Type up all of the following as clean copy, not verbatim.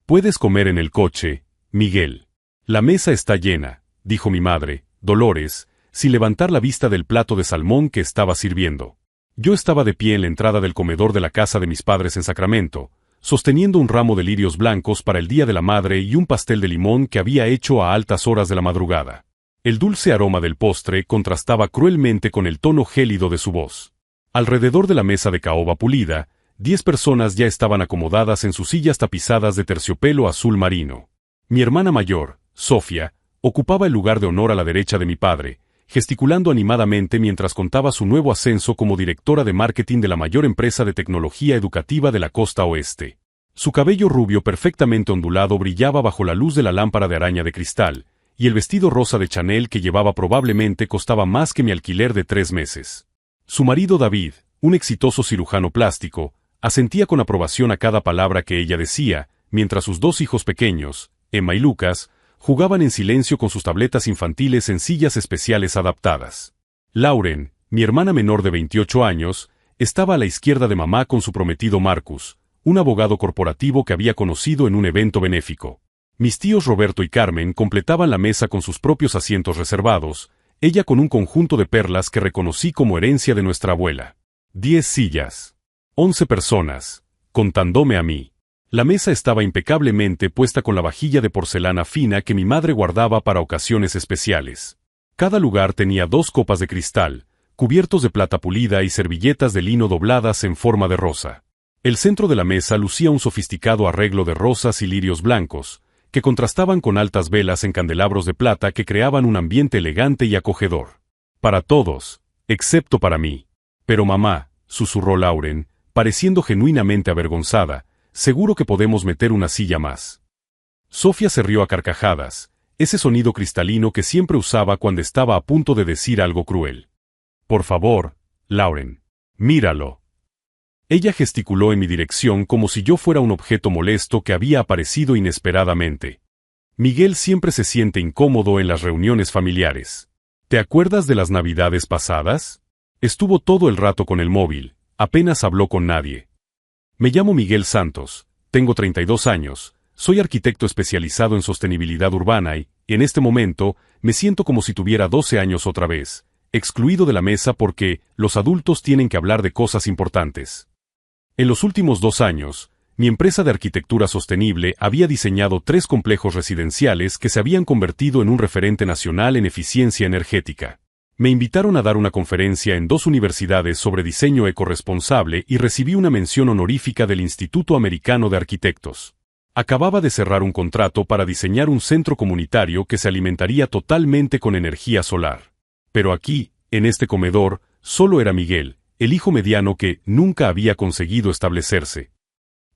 Puedes comer en el coche, Miguel. La mesa está llena, dijo mi madre, Dolores, sin levantar la vista del plato de salmón que estaba sirviendo. Yo estaba de pie en la entrada del comedor de la casa de mis padres en Sacramento, sosteniendo un ramo de lirios blancos para el Día de la Madre y un pastel de limón que había hecho a altas horas de la madrugada. El dulce aroma del postre contrastaba cruelmente con el tono gélido de su voz. Alrededor de la mesa de caoba pulida, 10 personas ya estaban acomodadas en sus sillas tapizadas de terciopelo azul marino. Mi hermana mayor, Sofía, ocupaba el lugar de honor a la derecha de mi padre, gesticulando animadamente mientras contaba su nuevo ascenso como directora de marketing de la mayor empresa de tecnología educativa de la costa oeste. Su cabello rubio perfectamente ondulado brillaba bajo la luz de la lámpara de araña de cristal, y el vestido rosa de Chanel que llevaba probablemente costaba más que mi alquiler de 3 meses. Su marido David, un exitoso cirujano plástico, asentía con aprobación a cada palabra que ella decía, mientras sus 2 hijos pequeños, Emma y Lucas, jugaban en silencio con sus tabletas infantiles en sillas especiales adaptadas. Lauren, mi hermana menor de 28 años, estaba a la izquierda de mamá con su prometido Marcus, un abogado corporativo que había conocido en un evento benéfico. Mis tíos Roberto y Carmen completaban la mesa con sus propios asientos reservados, ella con un conjunto de perlas que reconocí como herencia de nuestra abuela. 10 sillas. 11 personas, contándome a mí. La mesa estaba impecablemente puesta con la vajilla de porcelana fina que mi madre guardaba para ocasiones especiales. Cada lugar tenía 2 copas de cristal, cubiertos de plata pulida y servilletas de lino dobladas en forma de rosa. El centro de la mesa lucía un sofisticado arreglo de rosas y lirios blancos, que contrastaban con altas velas en candelabros de plata que creaban un ambiente elegante y acogedor. Para todos, excepto para mí. Pero mamá, susurró Lauren, pareciendo genuinamente avergonzada, seguro que podemos meter una silla más. Sofía se rió a carcajadas, ese sonido cristalino que siempre usaba cuando estaba a punto de decir algo cruel. Por favor, Lauren, míralo. Ella gesticuló en mi dirección como si yo fuera un objeto molesto que había aparecido inesperadamente. Miguel siempre se siente incómodo en las reuniones familiares. ¿Te acuerdas de las Navidades pasadas? Estuvo todo el rato con el móvil, apenas habló con nadie. Me llamo Miguel Santos, tengo 32 años, soy arquitecto especializado en sostenibilidad urbana y, en este momento, me siento como si tuviera 12 años otra vez, excluido de la mesa porque los adultos tienen que hablar de cosas importantes. En los últimos 2 años, mi empresa de arquitectura sostenible había diseñado 3 complejos residenciales que se habían convertido en un referente nacional en eficiencia energética. Me invitaron a dar una conferencia en 2 universidades sobre diseño ecorresponsable y recibí una mención honorífica del Instituto Americano de Arquitectos. Acababa de cerrar un contrato para diseñar un centro comunitario que se alimentaría totalmente con energía solar. Pero aquí, en este comedor, solo era Miguel, el hijo mediano que nunca había conseguido establecerse.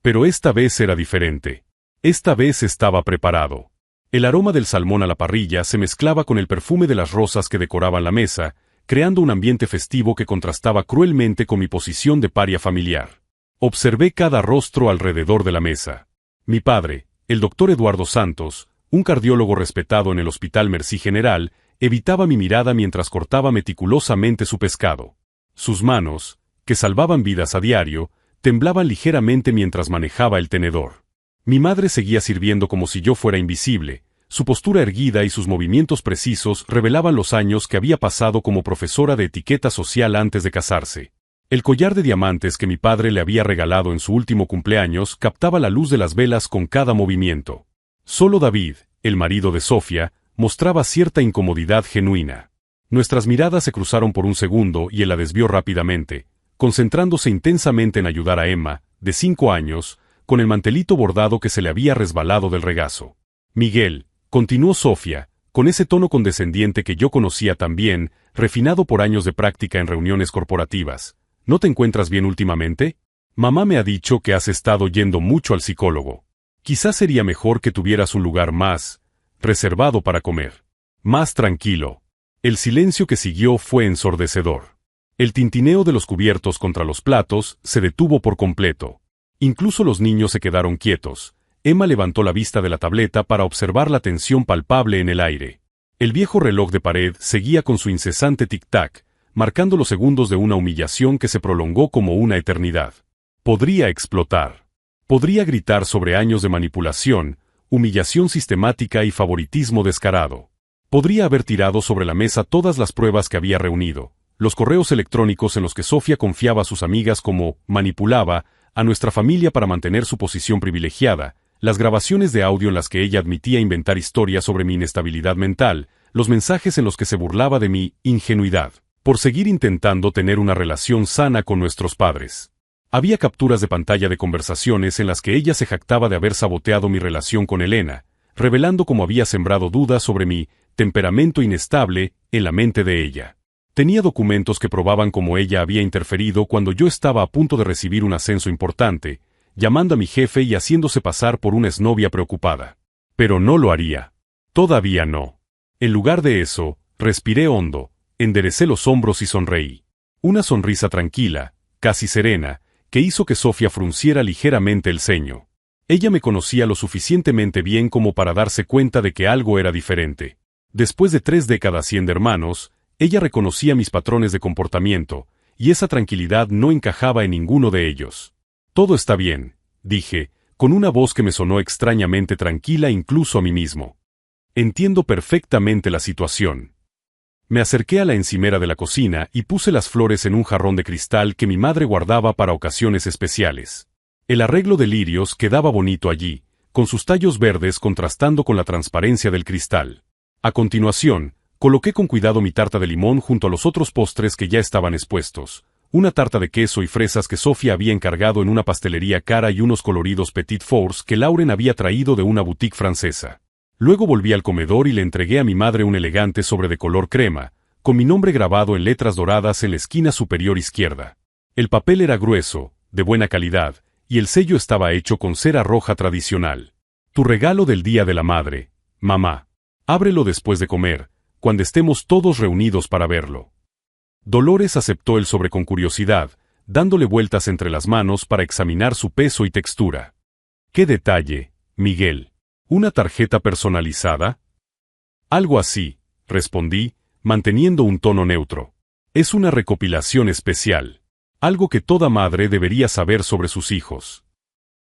Pero esta vez era diferente. Esta vez estaba preparado. El aroma del salmón a la parrilla se mezclaba con el perfume de las rosas que decoraban la mesa, creando un ambiente festivo que contrastaba cruelmente con mi posición de paria familiar. Observé cada rostro alrededor de la mesa. Mi padre, el doctor Eduardo Santos, un cardiólogo respetado en el Hospital Mercy General, evitaba mi mirada mientras cortaba meticulosamente su pescado. Sus manos, que salvaban vidas a diario, temblaban ligeramente mientras manejaba el tenedor. Mi madre seguía sirviendo como si yo fuera invisible, su postura erguida y sus movimientos precisos revelaban los años que había pasado como profesora de etiqueta social antes de casarse. El collar de diamantes que mi padre le había regalado en su último cumpleaños captaba la luz de las velas con cada movimiento. Solo David, el marido de Sofía, mostraba cierta incomodidad genuina. Nuestras miradas se cruzaron por un segundo y él la desvió rápidamente, concentrándose intensamente en ayudar a Emma, de 5 años, con el mantelito bordado que se le había resbalado del regazo. Miguel, continuó Sofía, con ese tono condescendiente que yo conocía tan bien, refinado por años de práctica en reuniones corporativas. ¿No te encuentras bien últimamente? Mamá me ha dicho que has estado yendo mucho al psicólogo. Quizás sería mejor que tuvieras un lugar más reservado para comer. Más tranquilo. El silencio que siguió fue ensordecedor. El tintineo de los cubiertos contra los platos se detuvo por completo. Incluso los niños se quedaron quietos. Emma levantó la vista de la tableta para observar la tensión palpable en el aire. El viejo reloj de pared seguía con su incesante tic-tac, marcando los segundos de una humillación que se prolongó como una eternidad. Podría explotar. Podría gritar sobre años de manipulación, humillación sistemática y favoritismo descarado. Podría haber tirado sobre la mesa todas las pruebas que había reunido, los correos electrónicos en los que Sofía confiaba a sus amigas cómo manipulaba a nuestra familia para mantener su posición privilegiada, las grabaciones de audio en las que ella admitía inventar historias sobre mi inestabilidad mental, los mensajes en los que se burlaba de mi ingenuidad, por seguir intentando tener una relación sana con nuestros padres. Había capturas de pantalla de conversaciones en las que ella se jactaba de haber saboteado mi relación con Elena, revelando cómo había sembrado dudas sobre mi temperamento inestable en la mente de ella. Tenía documentos que probaban cómo ella había interferido cuando yo estaba a punto de recibir un ascenso importante, llamando a mi jefe y haciéndose pasar por una exnovia preocupada. Pero no lo haría. Todavía no. En lugar de eso, respiré hondo, enderecé los hombros y sonreí. Una sonrisa tranquila, casi serena, que hizo que Sofía frunciera ligeramente el ceño. Ella me conocía lo suficientemente bien como para darse cuenta de que algo era diferente. Después de 3 décadas siendo hermanos, ella reconocía mis patrones de comportamiento, y esa tranquilidad no encajaba en ninguno de ellos. Todo está bien, dije, con una voz que me sonó extrañamente tranquila incluso a mí mismo. Entiendo perfectamente la situación. Me acerqué a la encimera de la cocina y puse las flores en un jarrón de cristal que mi madre guardaba para ocasiones especiales. El arreglo de lirios quedaba bonito allí, con sus tallos verdes contrastando con la transparencia del cristal. A continuación, coloqué con cuidado mi tarta de limón junto a los otros postres que ya estaban expuestos, una tarta de queso y fresas que Sofía había encargado en una pastelería cara y unos coloridos Petit Fours que Lauren había traído de una boutique francesa. Luego volví al comedor y le entregué a mi madre un elegante sobre de color crema, con mi nombre grabado en letras doradas en la esquina superior izquierda. El papel era grueso, de buena calidad, y el sello estaba hecho con cera roja tradicional. Tu regalo del Día de la Madre, mamá. Ábrelo después de comer, cuando estemos todos reunidos para verlo. Dolores aceptó el sobre con curiosidad, dándole vueltas entre las manos para examinar su peso y textura. ¡Qué detalle, Miguel! ¿Una tarjeta personalizada? Algo así, respondí, manteniendo un tono neutro. Es una recopilación especial. Algo que toda madre debería saber sobre sus hijos.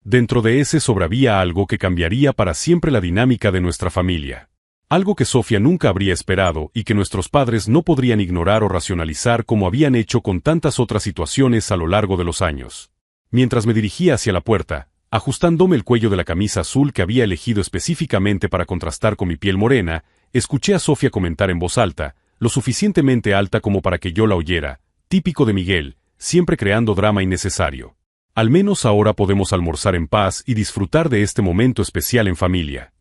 Dentro de ese sobre había algo que cambiaría para siempre la dinámica de nuestra familia. Algo que Sofía nunca habría esperado y que nuestros padres no podrían ignorar o racionalizar como habían hecho con tantas otras situaciones a lo largo de los años. Mientras me dirigía hacia la puerta, ajustándome el cuello de la camisa azul que había elegido específicamente para contrastar con mi piel morena, escuché a Sofía comentar en voz alta, lo suficientemente alta como para que yo la oyera, típico de Miguel, siempre creando drama innecesario. Al menos ahora podemos almorzar en paz y disfrutar de este momento especial en familia.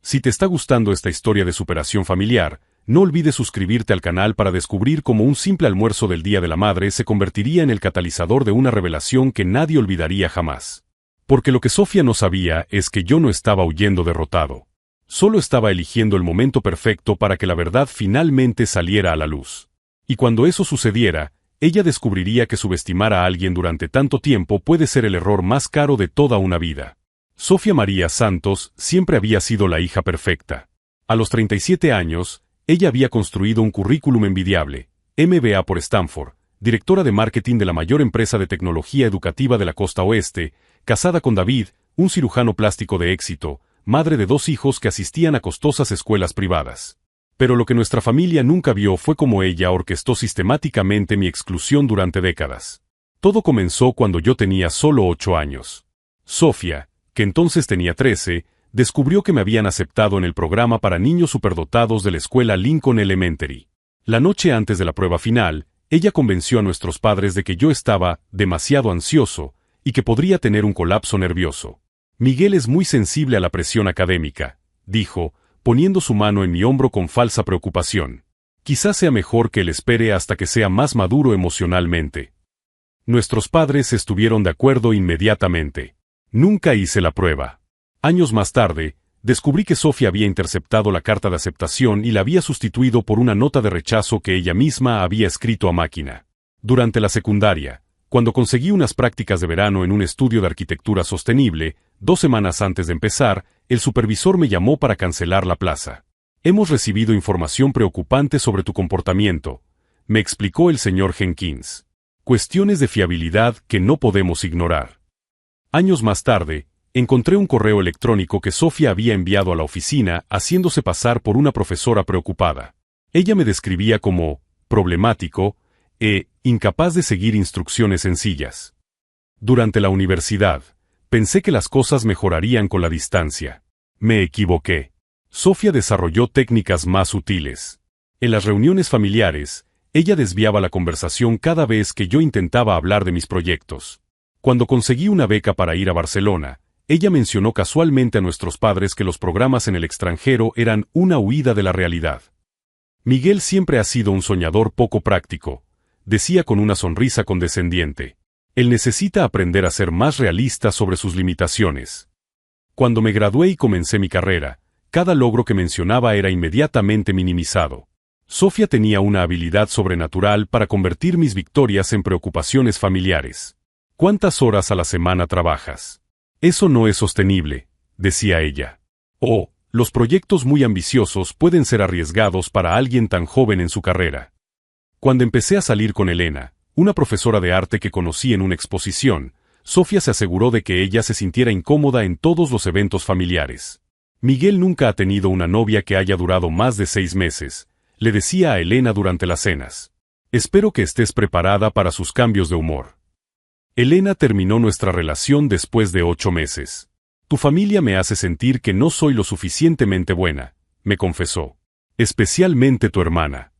Si te está gustando esta historia de superación familiar, no olvides suscribirte al canal para descubrir cómo un simple almuerzo del Día de la Madre se convertiría en el catalizador de una revelación que nadie olvidaría jamás. Porque lo que Sofía no sabía es que yo no estaba huyendo derrotado. Solo estaba eligiendo el momento perfecto para que la verdad finalmente saliera a la luz. Y cuando eso sucediera, ella descubriría que subestimar a alguien durante tanto tiempo puede ser el error más caro de toda una vida. Sofía María Santos siempre había sido la hija perfecta. A los 37 años, ella había construido un currículum envidiable, MBA por Stanford, directora de marketing de la mayor empresa de tecnología educativa de la costa oeste, casada con David, un cirujano plástico de éxito, madre de 2 hijos que asistían a costosas escuelas privadas. Pero lo que nuestra familia nunca vio fue cómo ella orquestó sistemáticamente mi exclusión durante décadas. Todo comenzó cuando yo tenía solo 8 años. Sofía, que entonces tenía 13, descubrió que me habían aceptado en el programa para niños superdotados de la escuela Lincoln Elementary. La noche antes de la prueba final, ella convenció a nuestros padres de que yo estaba demasiado ansioso y que podría tener un colapso nervioso. Miguel es muy sensible a la presión académica, dijo, poniendo su mano en mi hombro con falsa preocupación. Quizás sea mejor que él espere hasta que sea más maduro emocionalmente. Nuestros padres estuvieron de acuerdo inmediatamente. Nunca hice la prueba. Años más tarde, descubrí que Sofía había interceptado la carta de aceptación y la había sustituido por una nota de rechazo que ella misma había escrito a máquina. Durante la secundaria, cuando conseguí unas prácticas de verano en un estudio de arquitectura sostenible, 2 semanas antes de empezar, el supervisor me llamó para cancelar la plaza. Hemos recibido información preocupante sobre tu comportamiento, me explicó el señor Jenkins. Cuestiones de fiabilidad que no podemos ignorar. Años más tarde, encontré un correo electrónico que Sofía había enviado a la oficina haciéndose pasar por una profesora preocupada. Ella me describía como problemático e incapaz de seguir instrucciones sencillas. Durante la universidad, pensé que las cosas mejorarían con la distancia. Me equivoqué. Sofía desarrolló técnicas más sutiles. En las reuniones familiares, ella desviaba la conversación cada vez que yo intentaba hablar de mis proyectos. Cuando conseguí una beca para ir a Barcelona, ella mencionó casualmente a nuestros padres que los programas en el extranjero eran una huida de la realidad. Miguel siempre ha sido un soñador poco práctico, decía con una sonrisa condescendiente. Él necesita aprender a ser más realista sobre sus limitaciones. Cuando me gradué y comencé mi carrera, cada logro que mencionaba era inmediatamente minimizado. Sofía tenía una habilidad sobrenatural para convertir mis victorias en preocupaciones familiares. ¿Cuántas horas a la semana trabajas? Eso no es sostenible, decía ella. Oh, los proyectos muy ambiciosos pueden ser arriesgados para alguien tan joven en su carrera. Cuando empecé a salir con Elena, una profesora de arte que conocí en una exposición, Sofía se aseguró de que ella se sintiera incómoda en todos los eventos familiares. Miguel nunca ha tenido una novia que haya durado más de 6 meses, le decía a Elena durante las cenas. Espero que estés preparada para sus cambios de humor. Elena terminó nuestra relación después de 8 meses. Tu familia me hace sentir que no soy lo suficientemente buena, me confesó. Especialmente tu hermana.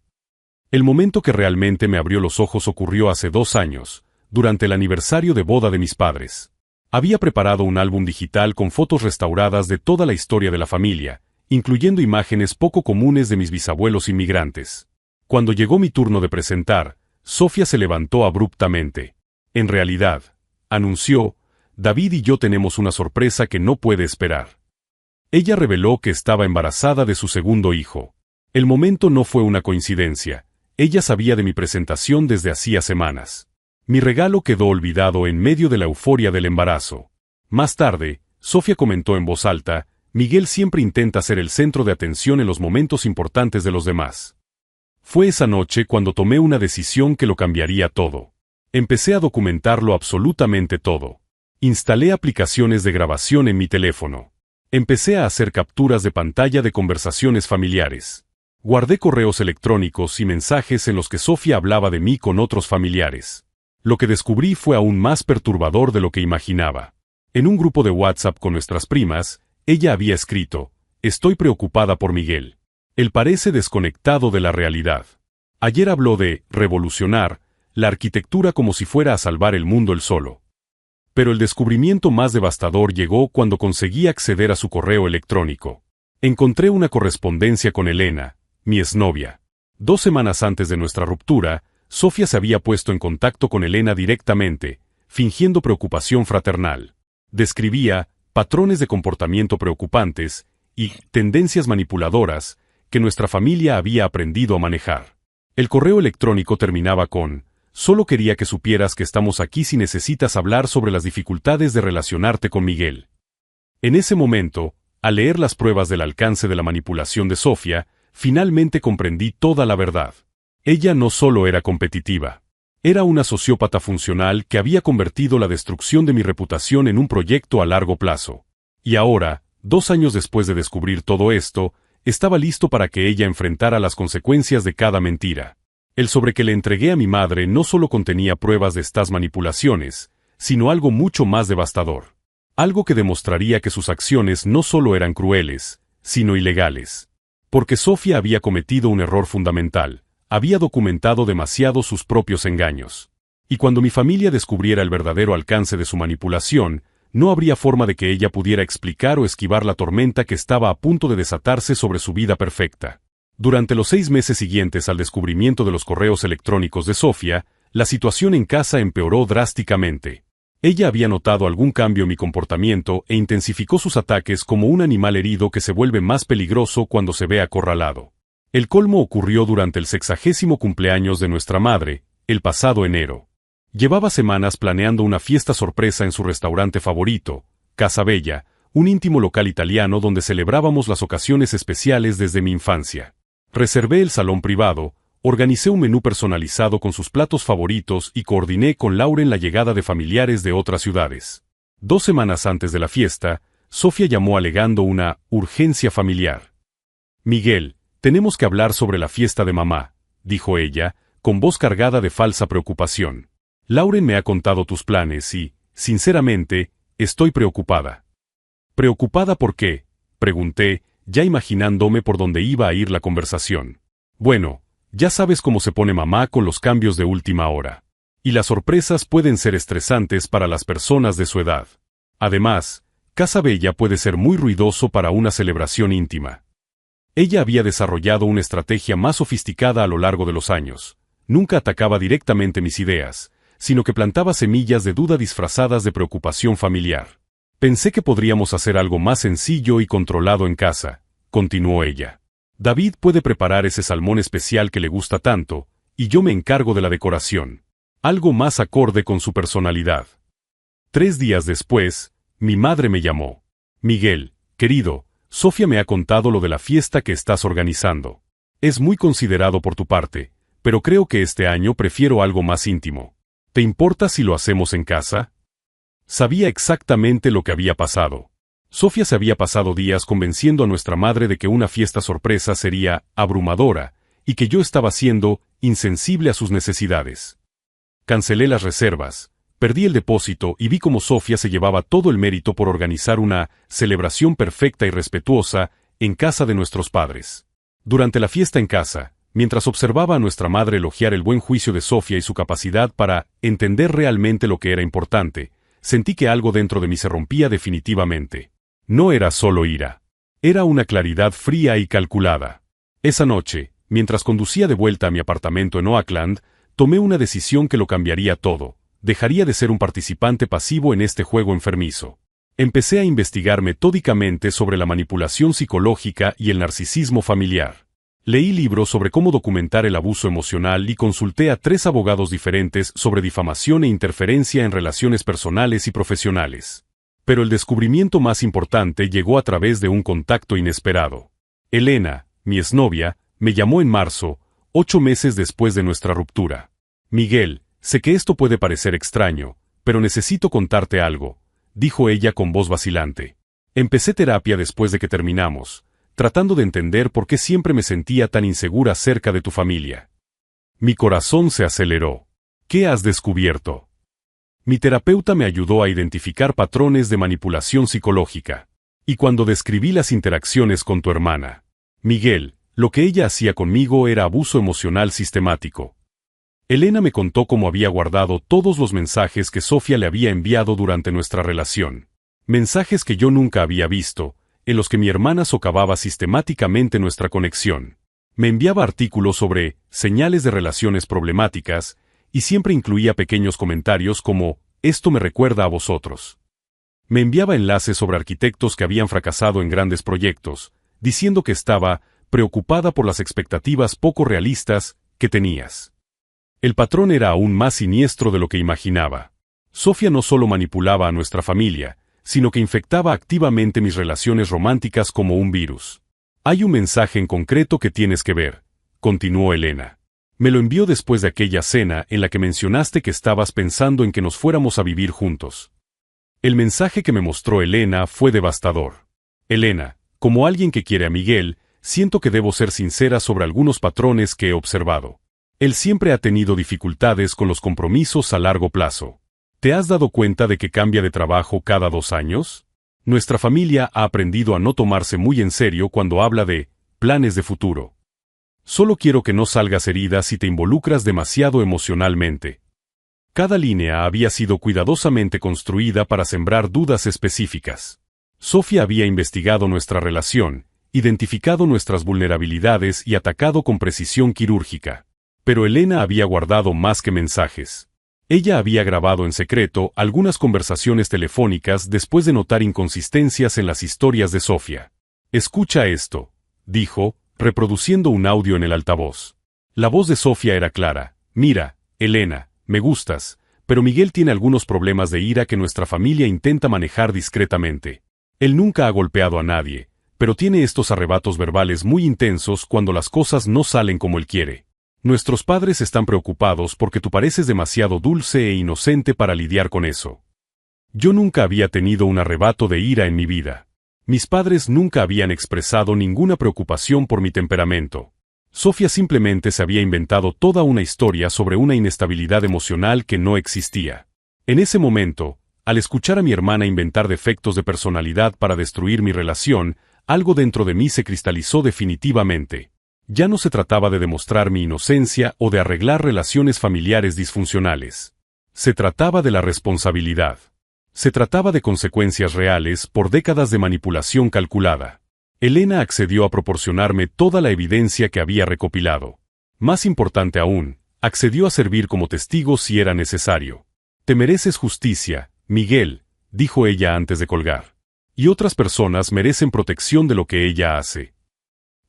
El momento que realmente me abrió los ojos ocurrió hace 2 años, durante el aniversario de boda de mis padres. Había preparado un álbum digital con fotos restauradas de toda la historia de la familia, incluyendo imágenes poco comunes de mis bisabuelos inmigrantes. Cuando llegó mi turno de presentar, Sofía se levantó abruptamente. En realidad, anunció, David y yo tenemos una sorpresa que no puede esperar. Ella reveló que estaba embarazada de su segundo hijo. El momento no fue una coincidencia. Ella sabía de mi presentación desde hacía semanas. Mi regalo quedó olvidado en medio de la euforia del embarazo. Más tarde, Sofía comentó en voz alta, Miguel siempre intenta ser el centro de atención en los momentos importantes de los demás. Fue esa noche cuando tomé una decisión que lo cambiaría todo. Empecé a documentarlo absolutamente todo. Instalé aplicaciones de grabación en mi teléfono. Empecé a hacer capturas de pantalla de conversaciones familiares. Guardé correos electrónicos y mensajes en los que Sofía hablaba de mí con otros familiares. Lo que descubrí fue aún más perturbador de lo que imaginaba. En un grupo de WhatsApp con nuestras primas, ella había escrito, estoy preocupada por Miguel. Él parece desconectado de la realidad. Ayer habló de revolucionar la arquitectura como si fuera a salvar el mundo él solo. Pero el descubrimiento más devastador llegó cuando conseguí acceder a su correo electrónico. Encontré una correspondencia con Elena, mi exnovia. 2 semanas antes de nuestra ruptura, Sofía se había puesto en contacto con Elena directamente, fingiendo preocupación fraternal. Describía patrones de comportamiento preocupantes y tendencias manipuladoras que nuestra familia había aprendido a manejar. El correo electrónico terminaba con, solo quería que supieras que estamos aquí si necesitas hablar sobre las dificultades de relacionarte con Miguel. En ese momento, al leer las pruebas del alcance de la manipulación de Sofía, finalmente comprendí toda la verdad. Ella no solo era competitiva. Era una sociópata funcional que había convertido la destrucción de mi reputación en un proyecto a largo plazo. Y ahora, 2 años después de descubrir todo esto, estaba listo para que ella enfrentara las consecuencias de cada mentira. El sobre que le entregué a mi madre no solo contenía pruebas de estas manipulaciones, sino algo mucho más devastador. Algo que demostraría que sus acciones no solo eran crueles, sino ilegales. Porque Sofía había cometido un error fundamental. Había documentado demasiado sus propios engaños. Y cuando mi familia descubriera el verdadero alcance de su manipulación, no habría forma de que ella pudiera explicar o esquivar la tormenta que estaba a punto de desatarse sobre su vida perfecta. Durante los 6 meses siguientes al descubrimiento de los correos electrónicos de Sofía, la situación en casa empeoró drásticamente. Ella había notado algún cambio en mi comportamiento e intensificó sus ataques como un animal herido que se vuelve más peligroso cuando se ve acorralado. El colmo ocurrió durante el 60º cumpleaños de nuestra madre, el pasado enero. Llevaba semanas planeando una fiesta sorpresa en su restaurante favorito, Casa Bella, un íntimo local italiano donde celebrábamos las ocasiones especiales desde mi infancia. Reservé el salón privado, organicé un menú personalizado con sus platos favoritos y coordiné con Lauren la llegada de familiares de otras ciudades. 2 semanas antes de la fiesta, Sofía llamó alegando una urgencia familiar. Miguel, tenemos que hablar sobre la fiesta de mamá, dijo ella, con voz cargada de falsa preocupación. Lauren me ha contado tus planes y, sinceramente, estoy preocupada. ¿Preocupada por qué?, pregunté, ya imaginándome por dónde iba a ir la conversación. Bueno, ya sabes cómo se pone mamá con los cambios de última hora. Y las sorpresas pueden ser estresantes para las personas de su edad. Además, Casa Bella puede ser muy ruidoso para una celebración íntima. Ella había desarrollado una estrategia más sofisticada a lo largo de los años. Nunca atacaba directamente mis ideas, sino que plantaba semillas de duda disfrazadas de preocupación familiar. Pensé que podríamos hacer algo más sencillo y controlado en casa, continuó ella. David puede preparar ese salmón especial que le gusta tanto, y yo me encargo de la decoración. Algo más acorde con su personalidad. 3 días después, mi madre me llamó. Miguel, querido, Sofía me ha contado lo de la fiesta que estás organizando. Es muy considerado por tu parte, pero creo que este año prefiero algo más íntimo. ¿Te importa si lo hacemos en casa? Sabía exactamente lo que había pasado. Sofía se había pasado días convenciendo a nuestra madre de que una fiesta sorpresa sería abrumadora, y que yo estaba siendo insensible a sus necesidades. Cancelé las reservas, perdí el depósito y vi cómo Sofía se llevaba todo el mérito por organizar una celebración perfecta y respetuosa en casa de nuestros padres. Durante la fiesta en casa, mientras observaba a nuestra madre elogiar el buen juicio de Sofía y su capacidad para entender realmente lo que era importante, sentí que algo dentro de mí se rompía definitivamente. No era solo ira. Era una claridad fría y calculada. Esa noche, mientras conducía de vuelta a mi apartamento en Oakland, tomé una decisión que lo cambiaría todo. Dejaría de ser un participante pasivo en este juego enfermizo. Empecé a investigar metódicamente sobre la manipulación psicológica y el narcisismo familiar. Leí libros sobre cómo documentar el abuso emocional y consulté a 3 abogados diferentes sobre difamación e interferencia en relaciones personales y profesionales. Pero el descubrimiento más importante llegó a través de un contacto inesperado. Elena, mi exnovia, me llamó en marzo, 8 meses después de nuestra ruptura. Miguel, sé que esto puede parecer extraño, pero necesito contarte algo, dijo ella con voz vacilante. Empecé terapia después de que terminamos, tratando de entender por qué siempre me sentía tan insegura acerca de tu familia. Mi corazón se aceleró. ¿Qué has descubierto? Mi terapeuta me ayudó a identificar patrones de manipulación psicológica. Y cuando describí las interacciones con tu hermana, Miguel, lo que ella hacía conmigo era abuso emocional sistemático. Elena me contó cómo había guardado todos los mensajes que Sofía le había enviado durante nuestra relación. Mensajes que yo nunca había visto, en los que mi hermana socavaba sistemáticamente nuestra conexión. Me enviaba artículos sobre señales de relaciones problemáticas, y siempre incluía pequeños comentarios como, esto me recuerda a vosotros. Me enviaba enlaces sobre arquitectos que habían fracasado en grandes proyectos, diciendo que estaba preocupada por las expectativas poco realistas que tenías. El patrón era aún más siniestro de lo que imaginaba. Sofía no solo manipulaba a nuestra familia, sino que infectaba activamente mis relaciones románticas como un virus. Hay un mensaje en concreto que tienes que ver, continuó Elena. Me lo envió después de aquella cena en la que mencionaste que estabas pensando en que nos fuéramos a vivir juntos. El mensaje que me mostró Elena fue devastador. Elena, como alguien que quiere a Miguel, siento que debo ser sincera sobre algunos patrones que he observado. Él siempre ha tenido dificultades con los compromisos a largo plazo. ¿Te has dado cuenta de que cambia de trabajo cada 2 años? Nuestra familia ha aprendido a no tomarse muy en serio cuando habla de planes de futuro. Solo quiero que no salgas herida si te involucras demasiado emocionalmente. Cada línea había sido cuidadosamente construida para sembrar dudas específicas. Sofía había investigado nuestra relación, identificado nuestras vulnerabilidades y atacado con precisión quirúrgica. Pero Elena había guardado más que mensajes. Ella había grabado en secreto algunas conversaciones telefónicas después de notar inconsistencias en las historias de Sofía. Escucha esto, dijo, reproduciendo un audio en el altavoz. La voz de Sofía era clara. Mira, Elena, me gustas, pero Miguel tiene algunos problemas de ira que nuestra familia intenta manejar discretamente. Él nunca ha golpeado a nadie, pero tiene estos arrebatos verbales muy intensos cuando las cosas no salen como él quiere. Nuestros padres están preocupados porque tú pareces demasiado dulce e inocente para lidiar con eso. Yo nunca había tenido un arrebato de ira en mi vida. Mis padres nunca habían expresado ninguna preocupación por mi temperamento. Sofía simplemente se había inventado toda una historia sobre una inestabilidad emocional que no existía. En ese momento, al escuchar a mi hermana inventar defectos de personalidad para destruir mi relación, algo dentro de mí se cristalizó definitivamente. Ya no se trataba de demostrar mi inocencia o de arreglar relaciones familiares disfuncionales. Se trataba de la responsabilidad. Se trataba de consecuencias reales por décadas de manipulación calculada. Elena accedió a proporcionarme toda la evidencia que había recopilado. Más importante aún, accedió a servir como testigo si era necesario. Te mereces justicia, Miguel, dijo ella antes de colgar. Y otras personas merecen protección de lo que ella hace.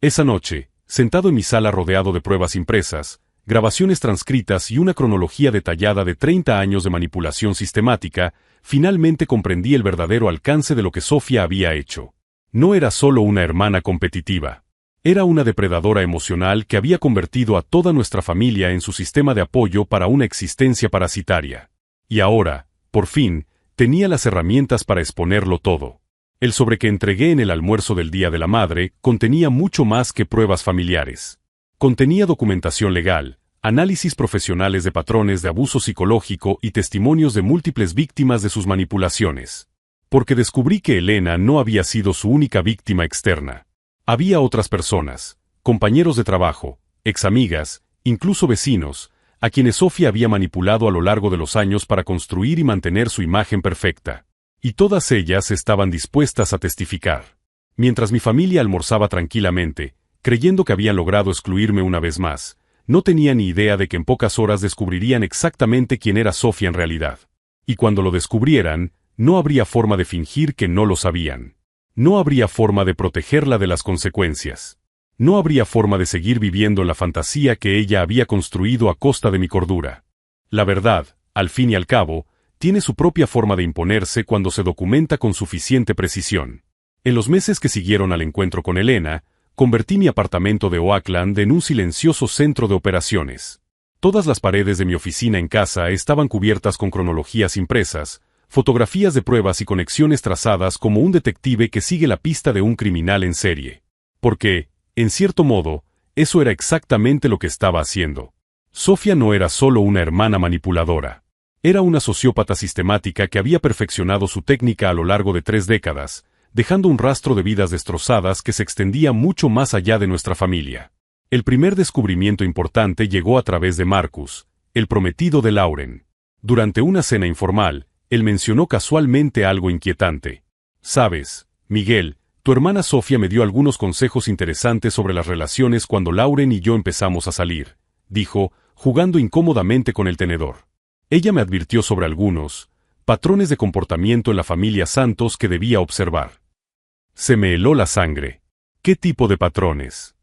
Esa noche, sentado en mi sala rodeado de pruebas impresas, grabaciones transcritas y una cronología detallada de 30 años de manipulación sistemática, finalmente comprendí el verdadero alcance de lo que Sofía había hecho. No era solo una hermana competitiva. Era una depredadora emocional que había convertido a toda nuestra familia en su sistema de apoyo para una existencia parasitaria. Y ahora, por fin, tenía las herramientas para exponerlo todo. El sobre que entregué en el almuerzo del Día de la Madre contenía mucho más que pruebas familiares. Contenía documentación legal, análisis profesionales de patrones de abuso psicológico y testimonios de múltiples víctimas de sus manipulaciones. Porque descubrí que Elena no había sido su única víctima externa. Había otras personas, compañeros de trabajo, examigas, incluso vecinos, a quienes Sofía había manipulado a lo largo de los años para construir y mantener su imagen perfecta. Y todas ellas estaban dispuestas a testificar. Mientras mi familia almorzaba tranquilamente, creyendo que habían logrado excluirme una vez más, no tenía ni idea de que en pocas horas descubrirían exactamente quién era Sofía en realidad. Y cuando lo descubrieran, no habría forma de fingir que no lo sabían. No habría forma de protegerla de las consecuencias. No habría forma de seguir viviendo la fantasía que ella había construido a costa de mi cordura. La verdad, al fin y al cabo, tiene su propia forma de imponerse cuando se documenta con suficiente precisión. En los meses que siguieron al encuentro con Elena, convertí mi apartamento de Oakland en un silencioso centro de operaciones. Todas las paredes de mi oficina en casa estaban cubiertas con cronologías impresas, fotografías de pruebas y conexiones trazadas como un detective que sigue la pista de un criminal en serie. Porque, en cierto modo, eso era exactamente lo que estaba haciendo. Sofía no era solo una hermana manipuladora. Era una sociópata sistemática que había perfeccionado su técnica a lo largo de 3 décadas, dejando un rastro de vidas destrozadas que se extendía mucho más allá de nuestra familia. El primer descubrimiento importante llegó a través de Marcus, el prometido de Lauren. Durante una cena informal, él mencionó casualmente algo inquietante. «Sabes, Miguel, tu hermana Sofía me dio algunos consejos interesantes sobre las relaciones cuando Lauren y yo empezamos a salir», dijo, jugando incómodamente con el tenedor. Ella me advirtió sobre algunos patrones de comportamiento en la familia Santos que debía observar. Se me heló la sangre. ¿Qué tipo de patrones?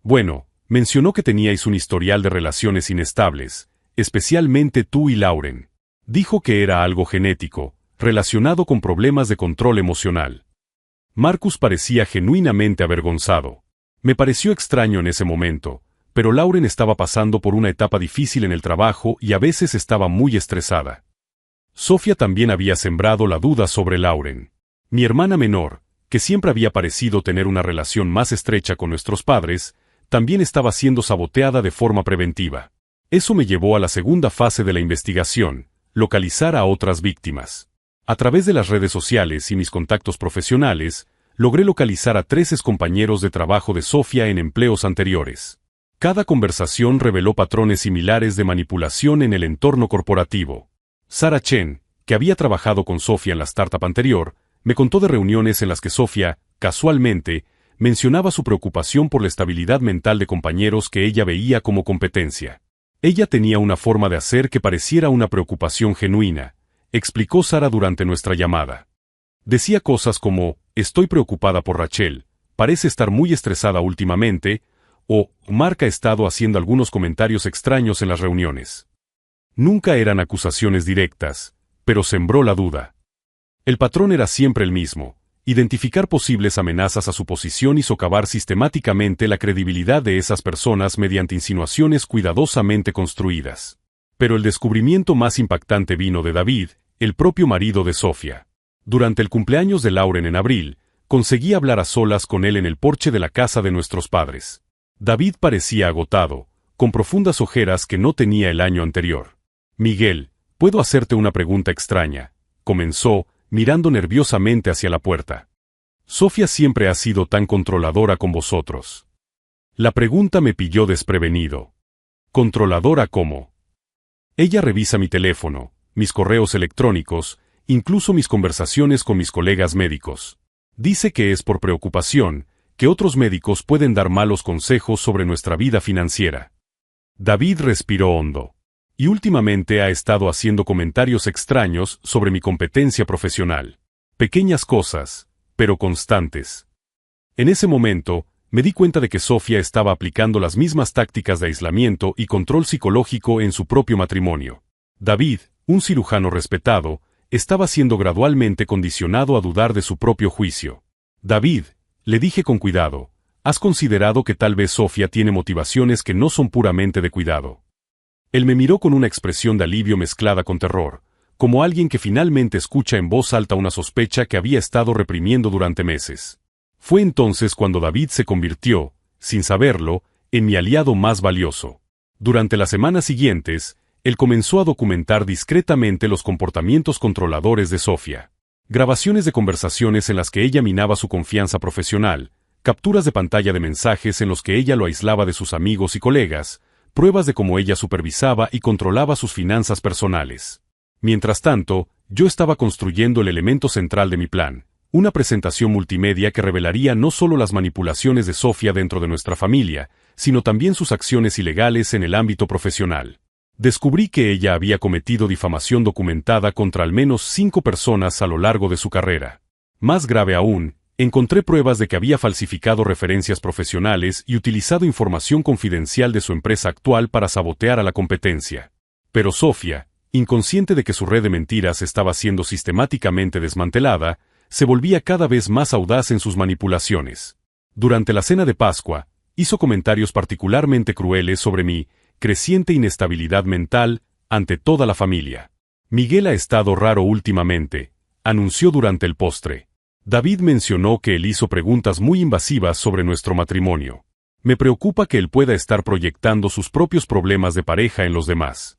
Bueno, mencionó que teníais un historial de relaciones inestables, especialmente tú y Lauren. Dijo que era algo genético, relacionado con problemas de control emocional. Marcus parecía genuinamente avergonzado. Me pareció extraño en ese momento, pero Lauren estaba pasando por una etapa difícil en el trabajo y a veces estaba muy estresada. Sofía también había sembrado la duda sobre Lauren. Mi hermana menor, que siempre había parecido tener una relación más estrecha con nuestros padres, también estaba siendo saboteada de forma preventiva. Eso me llevó a la segunda fase de la investigación, localizar a otras víctimas. A través de las redes sociales y mis contactos profesionales, logré localizar a 3 excompañeros de trabajo de Sofía en empleos anteriores. Cada conversación reveló patrones similares de manipulación en el entorno corporativo. Sarah Chen, que había trabajado con Sofía en la startup anterior, me contó de reuniones en las que Sofía, casualmente, mencionaba su preocupación por la estabilidad mental de compañeros que ella veía como competencia. Ella tenía una forma de hacer que pareciera una preocupación genuina, explicó Sarah durante nuestra llamada. Decía cosas como, estoy preocupada por Rachel, parece estar muy estresada últimamente, o, Mark ha estado haciendo algunos comentarios extraños en las reuniones. Nunca eran acusaciones directas, pero sembró la duda. El patrón era siempre el mismo, identificar posibles amenazas a su posición y socavar sistemáticamente la credibilidad de esas personas mediante insinuaciones cuidadosamente construidas. Pero el descubrimiento más impactante vino de David, el propio marido de Sofía. Durante el cumpleaños de Lauren en abril, conseguí hablar a solas con él en el porche de la casa de nuestros padres. David parecía agotado, con profundas ojeras que no tenía el año anterior. Miguel, ¿puedo hacerte una pregunta extraña?, comenzó, mirando nerviosamente hacia la puerta. Sofía siempre ha sido tan controladora con vosotros. La pregunta me pilló desprevenido. ¿Controladora cómo? Ella revisa mi teléfono, mis correos electrónicos, incluso mis conversaciones con mis colegas médicos. Dice que es por preocupación, que otros médicos pueden dar malos consejos sobre nuestra vida financiera. David respiró hondo. Y últimamente ha estado haciendo comentarios extraños sobre mi competencia profesional. Pequeñas cosas, pero constantes. En ese momento, me di cuenta de que Sofía estaba aplicando las mismas tácticas de aislamiento y control psicológico en su propio matrimonio. David, un cirujano respetado, estaba siendo gradualmente condicionado a dudar de su propio juicio. David, le dije con cuidado, ¿has considerado que tal vez Sofía tiene motivaciones que no son puramente de cuidado? Él me miró con una expresión de alivio mezclada con terror, como alguien que finalmente escucha en voz alta una sospecha que había estado reprimiendo durante meses. Fue entonces cuando David se convirtió, sin saberlo, en mi aliado más valioso. Durante las semanas siguientes, él comenzó a documentar discretamente los comportamientos controladores de Sofía. Grabaciones de conversaciones en las que ella minaba su confianza profesional, capturas de pantalla de mensajes en los que ella lo aislaba de sus amigos y colegas, pruebas de cómo ella supervisaba y controlaba sus finanzas personales. Mientras tanto, yo estaba construyendo el elemento central de mi plan, una presentación multimedia que revelaría no solo las manipulaciones de Sofía dentro de nuestra familia, sino también sus acciones ilegales en el ámbito profesional. Descubrí que ella había cometido difamación documentada contra al menos 5 personas a lo largo de su carrera. Más grave aún, encontré pruebas de que había falsificado referencias profesionales y utilizado información confidencial de su empresa actual para sabotear a la competencia. Pero Sofía, inconsciente de que su red de mentiras estaba siendo sistemáticamente desmantelada, se volvía cada vez más audaz en sus manipulaciones. Durante la cena de Pascua, hizo comentarios particularmente crueles sobre mi creciente inestabilidad mental ante toda la familia. Miguel ha estado raro últimamente, anunció durante el postre. David mencionó que él hizo preguntas muy invasivas sobre nuestro matrimonio. Me preocupa que él pueda estar proyectando sus propios problemas de pareja en los demás.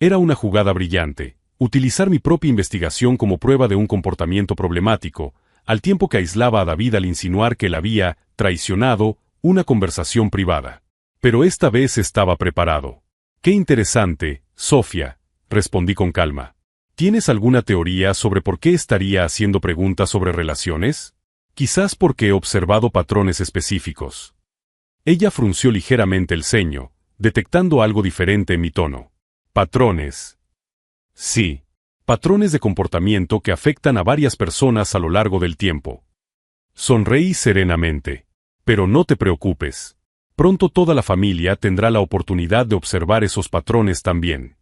Era una jugada brillante, utilizar mi propia investigación como prueba de un comportamiento problemático, al tiempo que aislaba a David al insinuar que él había traicionado una conversación privada. Pero esta vez estaba preparado. «Qué interesante, Sofía», respondí con calma. ¿Tienes alguna teoría sobre por qué estaría haciendo preguntas sobre relaciones? Quizás porque he observado patrones específicos. Ella frunció ligeramente el ceño, detectando algo diferente en mi tono. ¿Patrones? Sí. Patrones de comportamiento que afectan a varias personas a lo largo del tiempo. Sonreí serenamente. Pero no te preocupes. Pronto toda la familia tendrá la oportunidad de observar esos patrones también.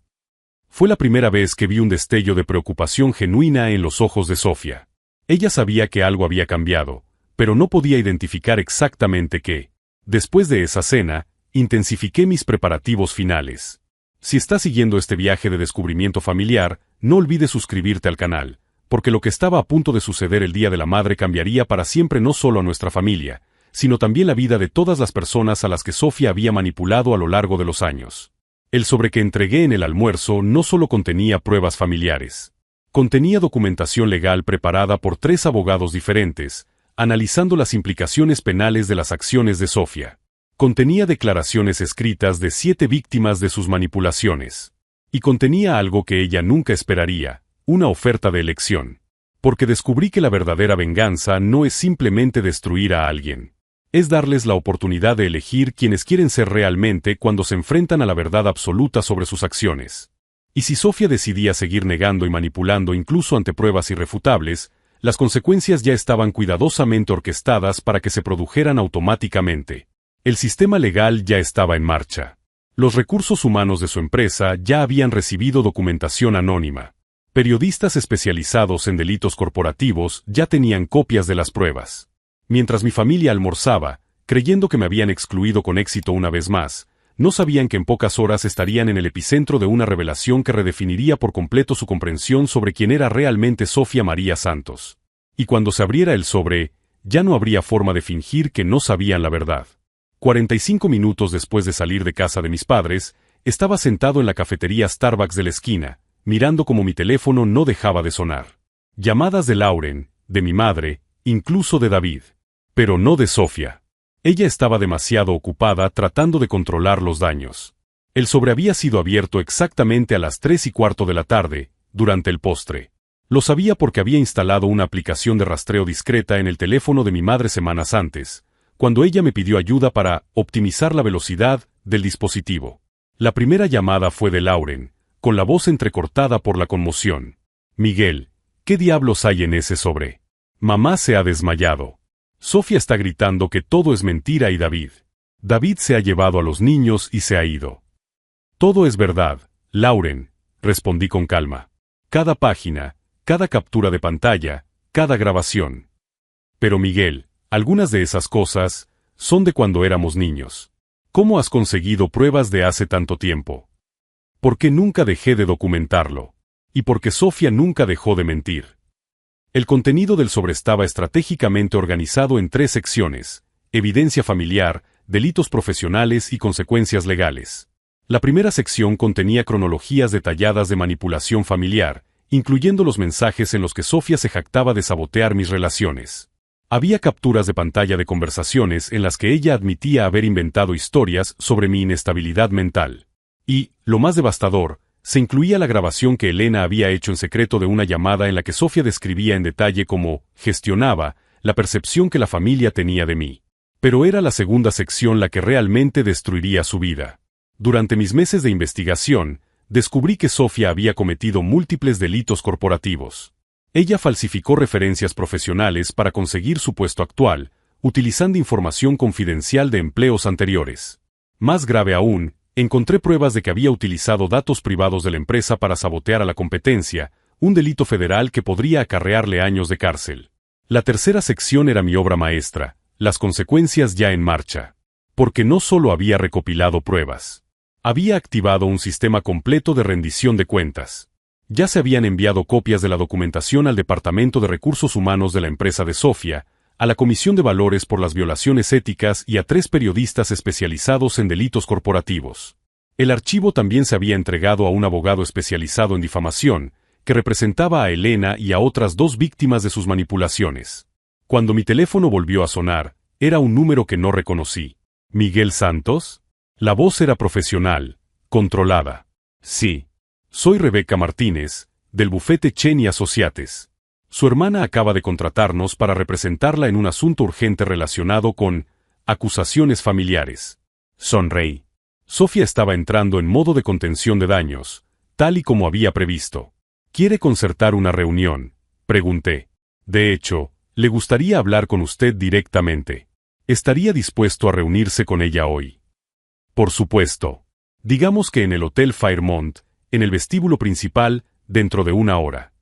Fue la primera vez que vi un destello de preocupación genuina en los ojos de Sofía. Ella sabía que algo había cambiado, pero no podía identificar exactamente qué. Después de esa cena, intensifiqué mis preparativos finales. Si estás siguiendo este viaje de descubrimiento familiar, no olvides suscribirte al canal, porque lo que estaba a punto de suceder el Día de la Madre cambiaría para siempre no solo a nuestra familia, sino también la vida de todas las personas a las que Sofía había manipulado a lo largo de los años. El sobre que entregué en el almuerzo no solo contenía pruebas familiares. Contenía documentación legal preparada por 3 abogados diferentes, analizando las implicaciones penales de las acciones de Sofía. Contenía declaraciones escritas de 7 víctimas de sus manipulaciones. Y contenía algo que ella nunca esperaría, una oferta de elección. Porque descubrí que la verdadera venganza no es simplemente destruir a alguien. Es darles la oportunidad de elegir quienes quieren ser realmente cuando se enfrentan a la verdad absoluta sobre sus acciones. Y si Sofía decidía seguir negando y manipulando incluso ante pruebas irrefutables, las consecuencias ya estaban cuidadosamente orquestadas para que se produjeran automáticamente. El sistema legal ya estaba en marcha. Los recursos humanos de su empresa ya habían recibido documentación anónima. Periodistas especializados en delitos corporativos ya tenían copias de las pruebas. Mientras mi familia almorzaba, creyendo que me habían excluido con éxito una vez más, no sabían que en pocas horas estarían en el epicentro de una revelación que redefiniría por completo su comprensión sobre quién era realmente Sofía María Santos. Y cuando se abriera el sobre, ya no habría forma de fingir que no sabían la verdad. 45 minutos después de salir de casa de mis padres, estaba sentado en la cafetería Starbucks de la esquina, mirando como mi teléfono no dejaba de sonar. Llamadas de Lauren, de mi madre, incluso de David. Pero no de Sofía. Ella estaba demasiado ocupada tratando de controlar los daños. El sobre había sido abierto exactamente a las 3:15 de la tarde, durante el postre. Lo sabía porque había instalado una aplicación de rastreo discreta en el teléfono de mi madre semanas antes, cuando ella me pidió ayuda para optimizar la velocidad del dispositivo. La primera llamada fue de Lauren, con la voz entrecortada por la conmoción. Miguel, ¿qué diablos hay en ese sobre? Mamá se ha desmayado. Sofía está gritando que todo es mentira y David se ha llevado a los niños y se ha ido. Todo es verdad, Lauren, respondí con calma. Cada página, cada captura de pantalla, cada grabación. Pero Miguel, algunas de esas cosas son de cuando éramos niños. ¿Cómo has conseguido pruebas de hace tanto tiempo? Porque nunca dejé de documentarlo. Y porque Sofía nunca dejó de mentir. El contenido del sobre estaba estratégicamente organizado en 3 secciones: evidencia familiar, delitos profesionales y consecuencias legales. La primera sección contenía cronologías detalladas de manipulación familiar, incluyendo los mensajes en los que Sofía se jactaba de sabotear mis relaciones. Había capturas de pantalla de conversaciones en las que ella admitía haber inventado historias sobre mi inestabilidad mental. Y, lo más devastador, se incluía la grabación que Elena había hecho en secreto de una llamada en la que Sofía describía en detalle cómo gestionaba la percepción que la familia tenía de mí. Pero era la segunda sección la que realmente destruiría su vida. Durante mis meses de investigación, descubrí que Sofía había cometido múltiples delitos corporativos. Ella falsificó referencias profesionales para conseguir su puesto actual, utilizando información confidencial de empleos anteriores. Más grave aún, encontré pruebas de que había utilizado datos privados de la empresa para sabotear a la competencia, un delito federal que podría acarrearle años de cárcel. La tercera sección era mi obra maestra, las consecuencias ya en marcha. Porque no solo había recopilado pruebas. Había activado un sistema completo de rendición de cuentas. Ya se habían enviado copias de la documentación al Departamento de Recursos Humanos de la empresa de Sofía, a la Comisión de Valores por las violaciones éticas y a 3 periodistas especializados en delitos corporativos. El archivo también se había entregado a un abogado especializado en difamación, que representaba a Elena y a otras 2 víctimas de sus manipulaciones. Cuando mi teléfono volvió a sonar, era un número que no reconocí. ¿Miguel Santos? La voz era profesional, controlada. Sí. Soy Rebeca Martínez, del bufete Chen y Asociates. Su hermana acaba de contratarnos para representarla en un asunto urgente relacionado con acusaciones familiares. Sonreí. Sofía estaba entrando en modo de contención de daños, tal y como había previsto. ¿Quiere concertar una reunión?, pregunté. De hecho, le gustaría hablar con usted directamente. ¿Estaría dispuesto a reunirse con ella hoy? Por supuesto. Digamos que en el Hotel Fairmont, en el vestíbulo principal, dentro de 1 hora.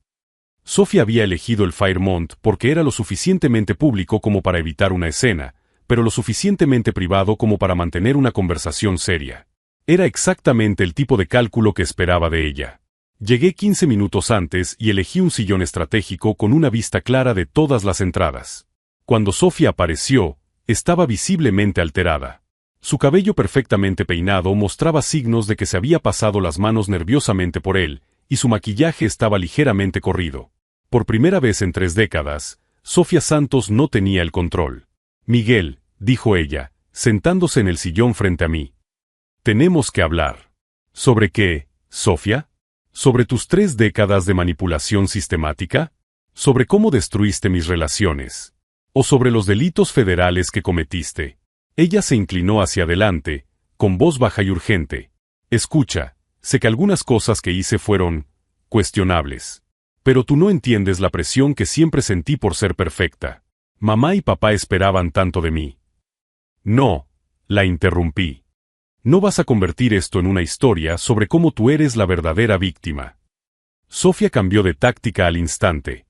Sofía había elegido el Fairmont porque era lo suficientemente público como para evitar una escena, pero lo suficientemente privado como para mantener una conversación seria. Era exactamente el tipo de cálculo que esperaba de ella. Llegué 15 minutos antes y elegí un sillón estratégico con una vista clara de todas las entradas. Cuando Sofía apareció, estaba visiblemente alterada. Su cabello perfectamente peinado mostraba signos de que se había pasado las manos nerviosamente por él, y su maquillaje estaba ligeramente corrido. Por primera vez en 3 décadas, Sofía Santos no tenía el control. Miguel, dijo ella, sentándose en el sillón frente a mí. Tenemos que hablar. ¿Sobre qué, Sofía? ¿Sobre tus 3 décadas de manipulación sistemática? ¿Sobre cómo destruiste mis relaciones? ¿O sobre los delitos federales que cometiste? Ella se inclinó hacia adelante, con voz baja y urgente. Escucha, sé que algunas cosas que hice fueron cuestionables. Pero tú no entiendes la presión que siempre sentí por ser perfecta. Mamá y papá esperaban tanto de mí. No, la interrumpí. No vas a convertir esto en una historia sobre cómo tú eres la verdadera víctima. Sofía cambió de táctica al instante.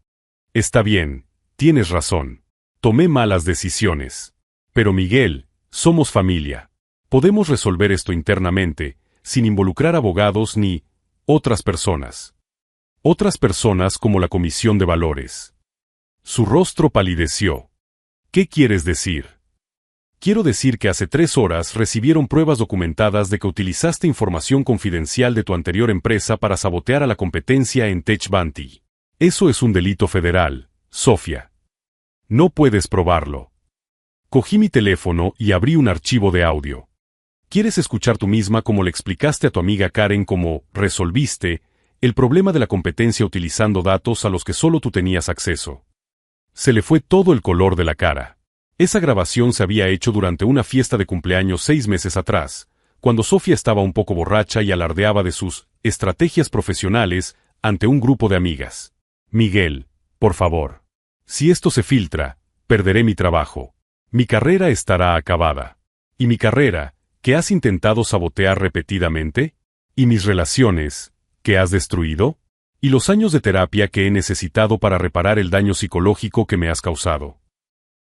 Está bien, tienes razón. Tomé malas decisiones. Pero Miguel, somos familia. Podemos resolver esto internamente, sin involucrar abogados ni otras personas. Otras personas como la Comisión de Valores. Su rostro palideció. ¿Qué quieres decir? Quiero decir que hace 3 horas recibieron pruebas documentadas de que utilizaste información confidencial de tu anterior empresa para sabotear a la competencia en Tech Bounty. Eso es un delito federal, Sofía. No puedes probarlo. Cogí mi teléfono y abrí un archivo de audio. ¿Quieres escuchar tú misma cómo le explicaste a tu amiga Karen cómo resolviste el problema de la competencia utilizando datos a los que solo tú tenías acceso? Se le fue todo el color de la cara. Esa grabación se había hecho durante una fiesta de cumpleaños 6 meses atrás, cuando Sofía estaba un poco borracha y alardeaba de sus estrategias profesionales ante un grupo de amigas. Miguel, por favor. Si esto se filtra, perderé mi trabajo. Mi carrera estará acabada. ¿Y mi carrera, que has intentado sabotear repetidamente? ¿Y mis relaciones, que has destruido? ¿Y los años de terapia que he necesitado para reparar el daño psicológico que me has causado?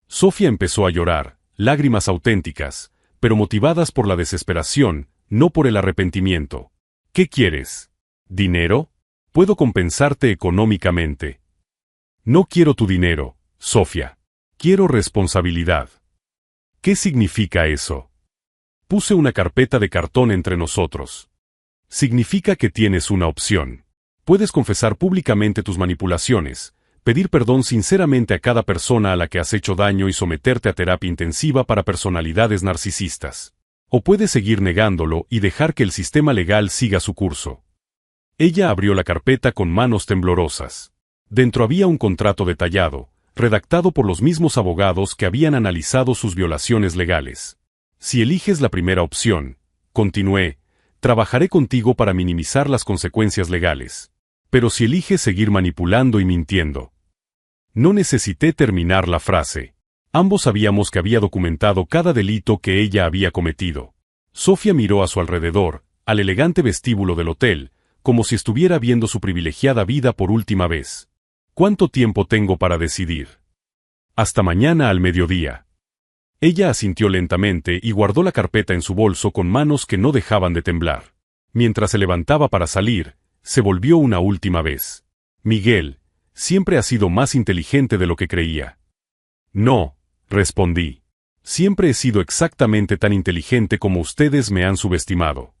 Sofía empezó a llorar, lágrimas auténticas, pero motivadas por la desesperación, no por el arrepentimiento. ¿Qué quieres? ¿Dinero? Puedo compensarte económicamente. No quiero tu dinero, Sofía. Quiero responsabilidad. ¿Qué significa eso? Puse una carpeta de cartón entre nosotros. Significa que tienes una opción. Puedes confesar públicamente tus manipulaciones, pedir perdón sinceramente a cada persona a la que has hecho daño y someterte a terapia intensiva para personalidades narcisistas. O puedes seguir negándolo y dejar que el sistema legal siga su curso. Ella abrió la carpeta con manos temblorosas. Dentro había un contrato detallado, redactado por los mismos abogados que habían analizado sus violaciones legales. Si eliges la primera opción, continué, trabajaré contigo para minimizar las consecuencias legales. Pero si eliges seguir manipulando y mintiendo. No necesité terminar la frase. Ambos sabíamos que había documentado cada delito que ella había cometido. Sofía miró a su alrededor, al elegante vestíbulo del hotel, como si estuviera viendo su privilegiada vida por última vez. ¿Cuánto tiempo tengo para decidir? Hasta mañana al mediodía. Ella asintió lentamente y guardó la carpeta en su bolso con manos que no dejaban de temblar. Mientras se levantaba para salir, se volvió una última vez. Miguel, siempre has sido más inteligente de lo que creía. No, respondí. Siempre he sido exactamente tan inteligente como ustedes me han subestimado.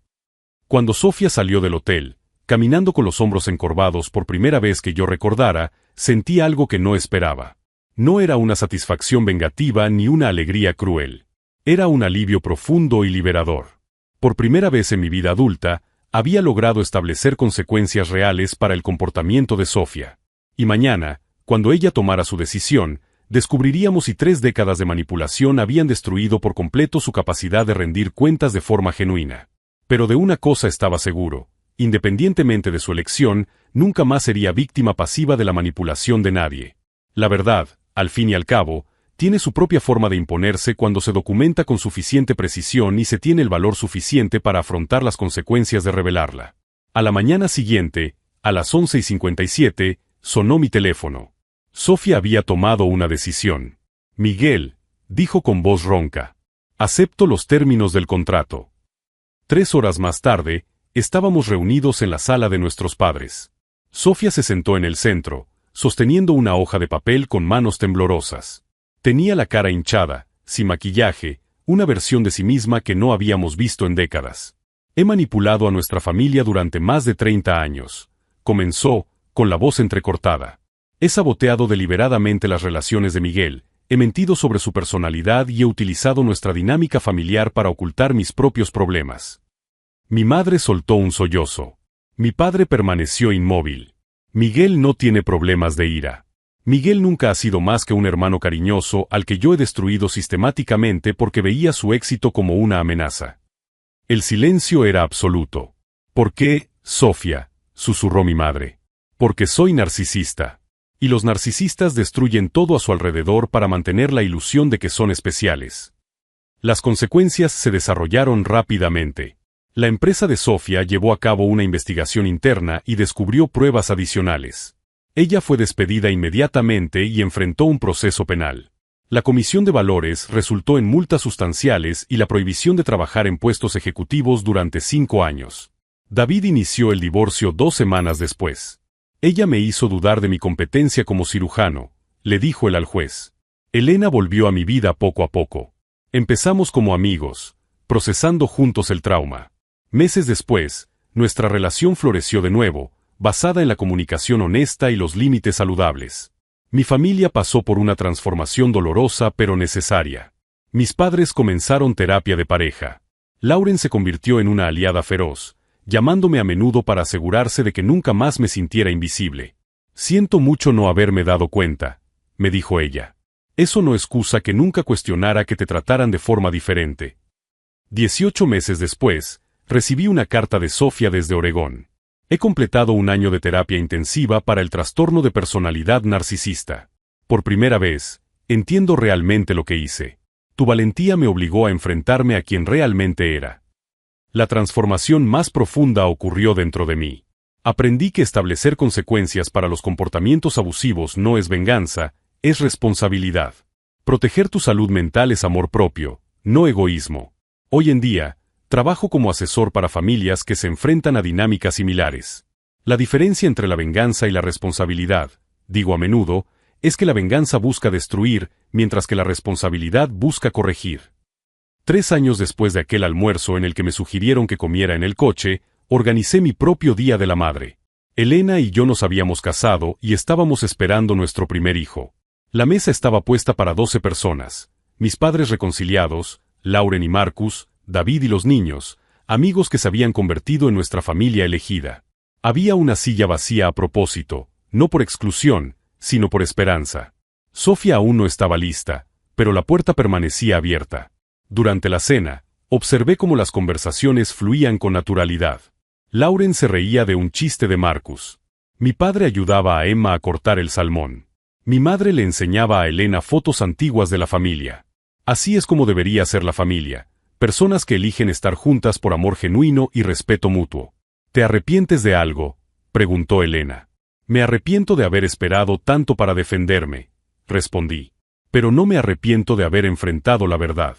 Cuando Sofía salió del hotel, caminando con los hombros encorvados por primera vez que yo recordara, sentí algo que no esperaba. No era una satisfacción vengativa ni una alegría cruel. Era un alivio profundo y liberador. Por primera vez en mi vida adulta, había logrado establecer consecuencias reales para el comportamiento de Sofía. Y mañana, cuando ella tomara su decisión, descubriríamos si 3 décadas de manipulación habían destruido por completo su capacidad de rendir cuentas de forma genuina. Pero de una cosa estaba seguro, independientemente de su elección, nunca más sería víctima pasiva de la manipulación de nadie. La verdad, al fin y al cabo, tiene su propia forma de imponerse cuando se documenta con suficiente precisión y se tiene el valor suficiente para afrontar las consecuencias de revelarla. A la mañana siguiente, a las 11:57, sonó mi teléfono. Sofía había tomado una decisión. Miguel, dijo con voz ronca. Acepto los términos del contrato. 3 horas más tarde, estábamos reunidos en la sala de nuestros padres. Sofía se sentó en el centro, sosteniendo una hoja de papel con manos temblorosas. Tenía la cara hinchada, sin maquillaje, una versión de sí misma que no habíamos visto en décadas. He manipulado a nuestra familia durante más de 30 años. Comenzó, con la voz entrecortada. He saboteado deliberadamente las relaciones de Miguel, he mentido sobre su personalidad y he utilizado nuestra dinámica familiar para ocultar mis propios problemas. Mi madre soltó un sollozo. Mi padre permaneció inmóvil. Miguel no tiene problemas de ira. Miguel nunca ha sido más que un hermano cariñoso al que yo he destruido sistemáticamente porque veía su éxito como una amenaza. El silencio era absoluto. ¿Por qué, Sofía?, susurró mi madre. Porque soy narcisista. Y los narcisistas destruyen todo a su alrededor para mantener la ilusión de que son especiales. Las consecuencias se desarrollaron rápidamente. La empresa de Sofía llevó a cabo una investigación interna y descubrió pruebas adicionales. Ella fue despedida inmediatamente y enfrentó un proceso penal. La comisión de valores resultó en multas sustanciales y la prohibición de trabajar en puestos ejecutivos durante 5 años. David inició el divorcio 2 semanas después. Ella me hizo dudar de mi competencia como cirujano, le dijo él al juez. Elena volvió a mi vida poco a poco. Empezamos como amigos, procesando juntos el trauma. Meses después, nuestra relación floreció de nuevo, basada en la comunicación honesta y los límites saludables. Mi familia pasó por una transformación dolorosa pero necesaria. Mis padres comenzaron terapia de pareja. Lauren se convirtió en una aliada feroz, llamándome a menudo para asegurarse de que nunca más me sintiera invisible. Siento mucho no haberme dado cuenta, me dijo ella. Eso no excusa que nunca cuestionara que te trataran de forma diferente. 18 meses después, recibí una carta de Sofía desde Oregón. He completado un año de terapia intensiva para el trastorno de personalidad narcisista. Por primera vez, entiendo realmente lo que hice. Tu valentía me obligó a enfrentarme a quien realmente era. La transformación más profunda ocurrió dentro de mí. Aprendí que establecer consecuencias para los comportamientos abusivos no es venganza, es responsabilidad. Proteger tu salud mental es amor propio, no egoísmo. Hoy en día, trabajo como asesor para familias que se enfrentan a dinámicas similares. La diferencia entre la venganza y la responsabilidad, digo a menudo, es que la venganza busca destruir, mientras que la responsabilidad busca corregir. 3 años después de aquel almuerzo en el que me sugirieron que comiera en el coche, organicé mi propio Día de la Madre. Elena y yo nos habíamos casado y estábamos esperando nuestro primer hijo. La mesa estaba puesta para 12 personas, mis padres reconciliados, Lauren y Marcus, David y los niños, amigos que se habían convertido en nuestra familia elegida. Había una silla vacía a propósito, no por exclusión, sino por esperanza. Sofía aún no estaba lista, pero la puerta permanecía abierta. Durante la cena, observé cómo las conversaciones fluían con naturalidad. Lauren se reía de un chiste de Marcus. Mi padre ayudaba a Emma a cortar el salmón. Mi madre le enseñaba a Elena fotos antiguas de la familia. Así es como debería ser la familia. Personas que eligen estar juntas por amor genuino y respeto mutuo. ¿Te arrepientes de algo?, preguntó Elena. Me arrepiento de haber esperado tanto para defenderme, respondí. Pero no me arrepiento de haber enfrentado la verdad.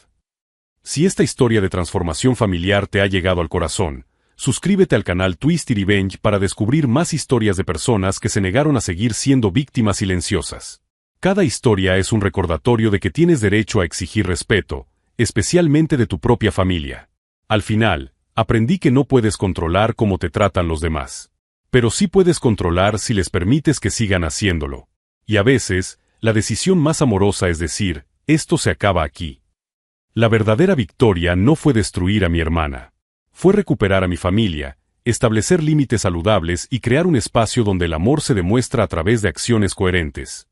Si esta historia de transformación familiar te ha llegado al corazón, suscríbete al canal Twisted Revenge para descubrir más historias de personas que se negaron a seguir siendo víctimas silenciosas. Cada historia es un recordatorio de que tienes derecho a exigir respeto, especialmente de tu propia familia. Al final, aprendí que no puedes controlar cómo te tratan los demás. Pero sí puedes controlar si les permites que sigan haciéndolo. Y a veces, la decisión más amorosa es decir, esto se acaba aquí. La verdadera victoria no fue destruir a mi hermana. Fue recuperar a mi familia, establecer límites saludables y crear un espacio donde el amor se demuestra a través de acciones coherentes.